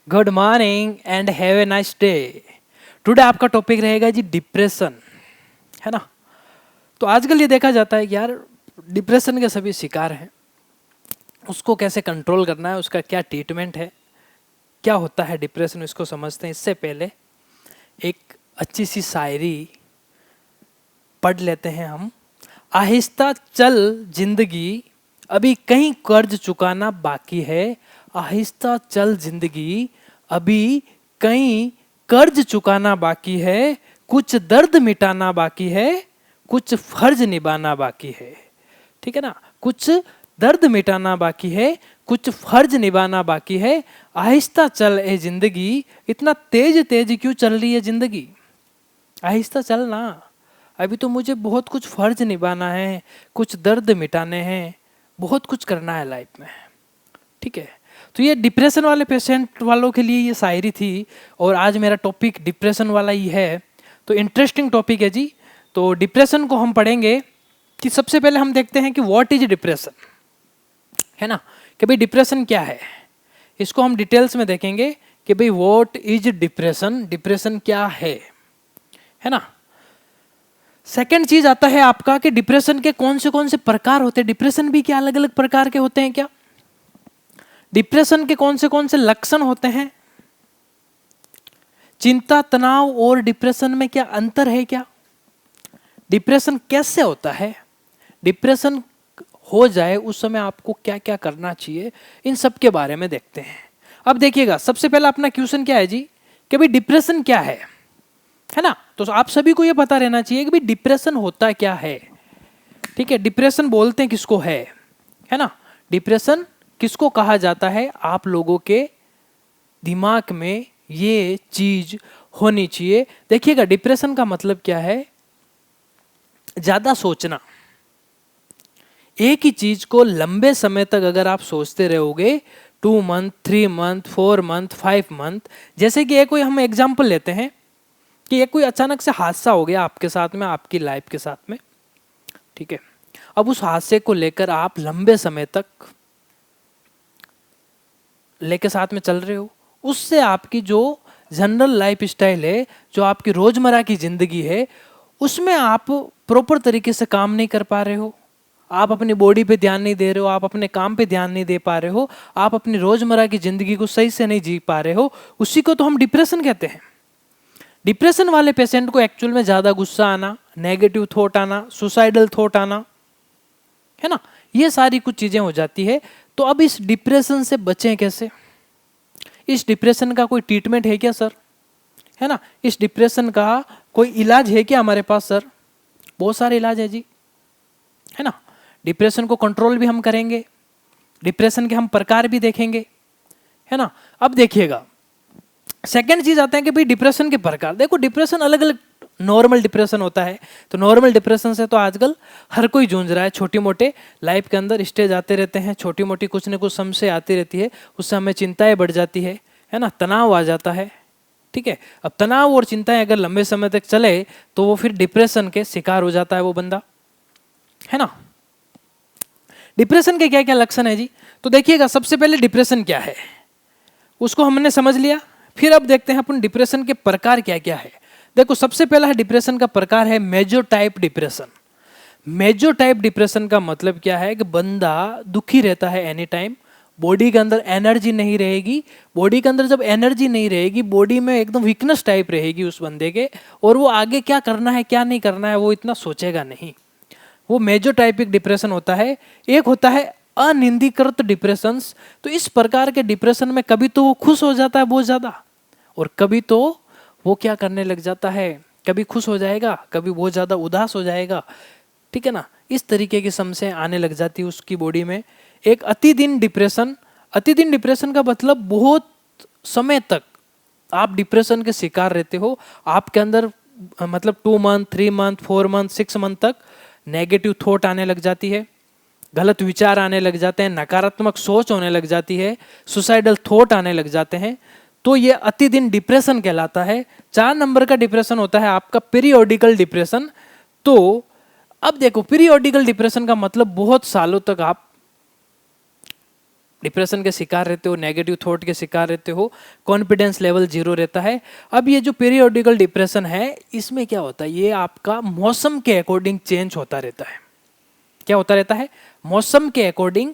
Good morning and have a nice day. Today आपका topic रहेगा जी depression, है ना। तो आजकल ये देखा जाता है कि यार डिप्रेशन के सभी शिकार हैं, उसको कैसे कंट्रोल करना है, उसका क्या ट्रीटमेंट है, क्या होता है डिप्रेशन, इसको समझते हैं। इससे पहले एक अच्छी सी शायरी पढ़ लेते हैं हम। आहिस्ता चल जिंदगी, अभी कहीं कर्ज चुकाना बाकी है। आहिस्ता चल जिंदगी, अभी कहीं कर्ज चुकाना बाकी है। कुछ दर्द मिटाना बाकी है, कुछ फर्ज निभाना बाकी है। ठीक है ना। कुछ दर्द मिटाना बाकी है, कुछ फर्ज निभाना बाकी है। आहिस्ता चल ए जिंदगी, इतना तेज तेज क्यों चल रही है जिंदगी। आहिस्ता चलना, अभी तो मुझे बहुत कुछ फर्ज निभाना है, कुछ दर्द मिटाने हैं, बहुत कुछ करना है लाइफ में। ठीक है। तो ये डिप्रेशन वाले पेशेंट वालों के लिए ये शायरी थी, और आज मेरा टॉपिक डिप्रेशन वाला ही है। तो इंटरेस्टिंग टॉपिक है जी। तो डिप्रेशन को हम पढ़ेंगे कि सबसे पहले हम देखते हैं कि व्हाट इज डिप्रेशन, है ना। कि भाई डिप्रेशन क्या है, इसको हम डिटेल्स में देखेंगे कि भाई व्हाट इज डिप्रेशन, डिप्रेशन क्या है ना। सेकेंड चीज आता है आपका कि डिप्रेशन के कौन से प्रकार होते हैं। डिप्रेशन भी क्या अलग अलग प्रकार के होते हैं क्या। डिप्रेशन के कौन से लक्षण होते हैं। चिंता तनाव और डिप्रेशन में क्या अंतर है क्या। डिप्रेशन कैसे होता है, डिप्रेशन हो जाए उस समय आपको क्या क्या करना चाहिए, इन सब के बारे में देखते हैं। अब देखिएगा, सबसे पहला अपना क्वेश्चन क्या है जी कि भाई डिप्रेशन क्या है ना। तो आप सभी को यह पता रहना चाहिए कि भाई डिप्रेशन होता क्या है। ठीक है। डिप्रेशन बोलते हैं किसको है ना। डिप्रेशन किसको कहा जाता है, आप लोगों के दिमाग में ये चीज होनी चाहिए। देखिएगा, डिप्रेशन का मतलब क्या है, ज्यादा सोचना। एक ही चीज को लंबे समय तक अगर आप सोचते रहोगे, 2 मंथ 3 मंथ 4 मंथ 5 मंथ, जैसे कि एक कोई हम एग्जाम्पल लेते हैं कि ये कोई अचानक से हादसा हो गया आपके साथ में, आपकी लाइफ के साथ में। ठीक है। अब उस हादसे को लेकर आप लंबे समय तक लेके साथ में चल रहे हो, उससे आपकी जो जनरल लाइफ स्टाइल है, जो आपकी रोजमर्रा की जिंदगी है, उसमें आप प्रॉपर तरीके से काम नहीं कर पा रहे हो। आप अपनी बॉडी पे ध्यान नहीं दे रहे हो, आप अपने काम पे ध्यान नहीं दे पा रहे हो, आप अपनी रोजमर्रा की जिंदगी को सही से नहीं जी पा रहे हो, उसी को तो हम डिप्रेशन कहते हैं। डिप्रेशन वाले पेशेंट को एक्चुअल में ज्यादा गुस्सा आना, नेगेटिव थॉट आना, सुसाइडल थॉट आना, है ना, ये सारी कुछ चीजें हो जाती है। तो अब इस डिप्रेशन से बचें कैसे, इस डिप्रेशन का कोई ट्रीटमेंट है क्या सर, है ना। इस डिप्रेशन का कोई इलाज है क्या हमारे पास सर। बहुत सारे इलाज है जी, है ना। डिप्रेशन को कंट्रोल भी हम करेंगे, डिप्रेशन के हम प्रकार भी देखेंगे, है ना। अब देखिएगा, सेकेंड चीज आता है कि भाई डिप्रेशन के प्रकार। देखो, डिप्रेशन अलग अलग, नॉर्मल डिप्रेशन होता है, तो नॉर्मल डिप्रेशन से तो आजकल हर कोई जूझ रहा है। छोटी मोटे लाइफ के अंदर स्टेज आते रहते हैं, छोटी मोटी कुछ न कुछ समस्या आती रहती है, उससे हमें चिंताएं बढ़ जाती है ना, तनाव आ जाता है। ठीक है। अब तनाव और चिंताएं अगर लंबे समय तक चले तो वो फिर डिप्रेशन के शिकार हो जाता है वो बंदा, है ना। डिप्रेशन के क्या क्या लक्षण है जी। तो देखिएगा, सबसे पहले डिप्रेशन क्या है उसको हमने समझ लिया। फिर अब देखते हैं अपन डिप्रेशन के प्रकार क्या क्या है। देखो, सबसे पहला है डिप्रेशन का प्रकार है major type depression. Major type depression का मतलब क्या है कि बंदा दुखी रहता है एनी टाइम, बॉडी के अंदर एनर्जी नहीं रहेगी। बॉडी के अंदर जब एनर्जी नहीं रहेगी, बॉडी में एकदम वीकनेस टाइप रहेगी उस बंदे के, और वो आगे क्या करना है क्या नहीं करना है वो इतना सोचेगा नहीं। वो मेजर टाइपिक डिप्रेशन होता है। एक होता है अनिंदीकृत डिप्रेशन। तो इस प्रकार के डिप्रेशन में कभी तो वो खुश हो जाता है बहुत ज्यादा, और कभी तो वो क्या करने लग जाता है, कभी खुश हो जाएगा, कभी बहुत ज्यादा उदास हो जाएगा। ठीक है ना। इस तरीके की समस्याएं आने लग जाती है उसकी बॉडी में। एक अतिदिन डिप्रेशन। अतिदिन डिप्रेशन का मतलब बहुत समय तक आप डिप्रेशन के शिकार रहते हो, आपके अंदर मतलब 2 मंथ 3 मंथ 4 मंथ 6 मंथ तक नेगेटिव थॉट आने लग जाती है, गलत विचार आने लग जाते हैं, नकारात्मक सोच होने लग जाती है, सुसाइडल थॉट आने लग जाते हैं। तो ये अतिदिन डिप्रेशन कहलाता है। 4 नंबर का डिप्रेशन होता है आपका पीरियोडिकल डिप्रेशन। तो अब देखो, पीरियोडिकल डिप्रेशन का मतलब बहुत सालों तक आप डिप्रेशन के शिकार रहते हो, नेगेटिव थॉट के शिकार रहते हो, कॉन्फिडेंस लेवल 0 रहता है। अब ये जो पीरियोडिकल डिप्रेशन है, इसमें क्या होता है, ये आपका मौसम के अकॉर्डिंग चेंज होता रहता है। क्या होता रहता है? मौसम के अकॉर्डिंग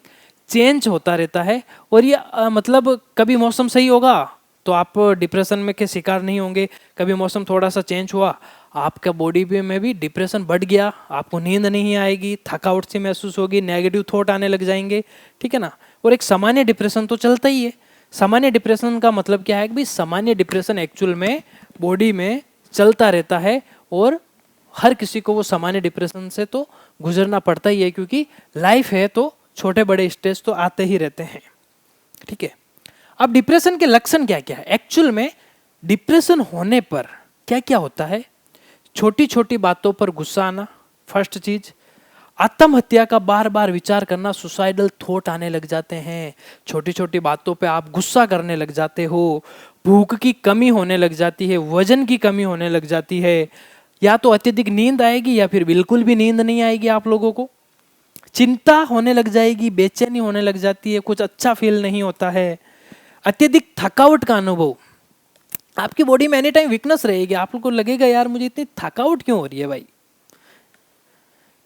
चेंज होता रहता है। और ये मतलब कभी मौसम सही होगा तो आप डिप्रेशन में के शिकार नहीं होंगे, कभी मौसम थोड़ा सा चेंज हुआ, आपका बॉडी में भी डिप्रेशन बढ़ गया, आपको नींद नहीं आएगी, थकावट सी महसूस होगी, नेगेटिव थॉट आने लग जाएंगे, ठीक है ना। और एक सामान्य डिप्रेशन तो चलता ही है। सामान्य डिप्रेशन का मतलब क्या है कि भाई सामान्य डिप्रेशन एक्चुअल में बॉडी में चलता रहता है, और हर किसी को वो सामान्य डिप्रेशन से तो गुजरना पड़ता ही है, क्योंकि लाइफ है तो छोटे बड़े स्टेज तो आते ही रहते हैं, ठीक है। अब डिप्रेशन के लक्षण क्या क्या है? एक्चुअल में डिप्रेशन होने पर क्या क्या होता है? छोटी छोटी बातों पर गुस्सा आना, फर्स्ट चीज। आत्महत्या का बार बार विचार करना, सुसाइडल थॉट आने लग जाते हैं। छोटी छोटी बातों पे आप गुस्सा करने लग जाते हो। भूख की कमी होने लग जाती है, वजन की कमी होने लग जाती है, या तो अत्यधिक नींद आएगी या फिर बिल्कुल भी नींद नहीं आएगी आप लोगों को। चिंता होने लग जाएगी, बेचैनी होने लग जाती है, कुछ अच्छा फील नहीं होता है। अत्यधिक थकावट का अनुभव, आपकी बॉडी में एनी टाइम वीकनेस रहेगी, आप लोग को लगेगा यार मुझे इतनी थकावट क्यों हो रही है भाई।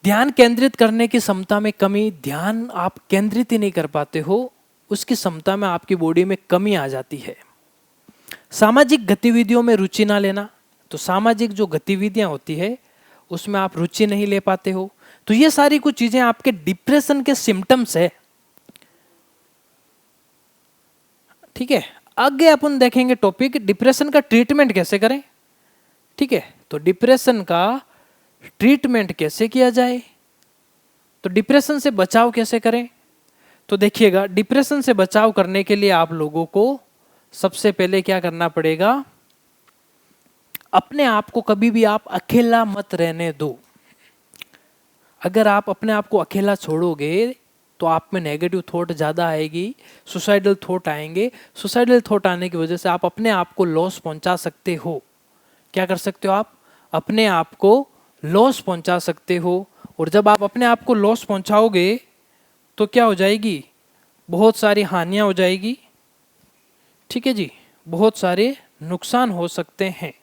ध्यान केंद्रित करने की क्षमता में कमी, ध्यान आप केंद्रित ही नहीं कर पाते हो, उसकी क्षमता में आपकी बॉडी में कमी आ जाती है। सामाजिक गतिविधियों में रुचि ना लेना, तो सामाजिक जो गतिविधियां होती है उसमें आप रुचि नहीं ले पाते हो। तो ये सारी कुछ चीजें आपके डिप्रेशन के सिम्टम्स है, ठीक है। आगे अपन देखेंगे टॉपिक डिप्रेशन का ट्रीटमेंट कैसे करें, ठीक है। तो डिप्रेशन का ट्रीटमेंट कैसे किया जाए, तो डिप्रेशन से बचाव कैसे करें। तो देखिएगा, डिप्रेशन से बचाव करने के लिए आप लोगों को सबसे पहले क्या करना पड़ेगा, अपने आप को कभी भी आप अकेला मत रहने दो। अगर आप अपने आप को अकेला छोड़ोगे तो आप में नेगेटिव थॉट ज़्यादा आएगी, सुसाइडल थॉट आएंगे। सुसाइडल थॉट आने की वजह से आप अपने आप को लॉस पहुंचा सकते हो। क्या कर सकते हो आप? अपने आप को लॉस पहुंचा सकते हो। और जब आप अपने आप को लॉस पहुंचाओगे तो क्या हो जाएगी, बहुत सारी हानियां हो जाएगी, ठीक है जी, बहुत सारे नुकसान हो सकते हैं।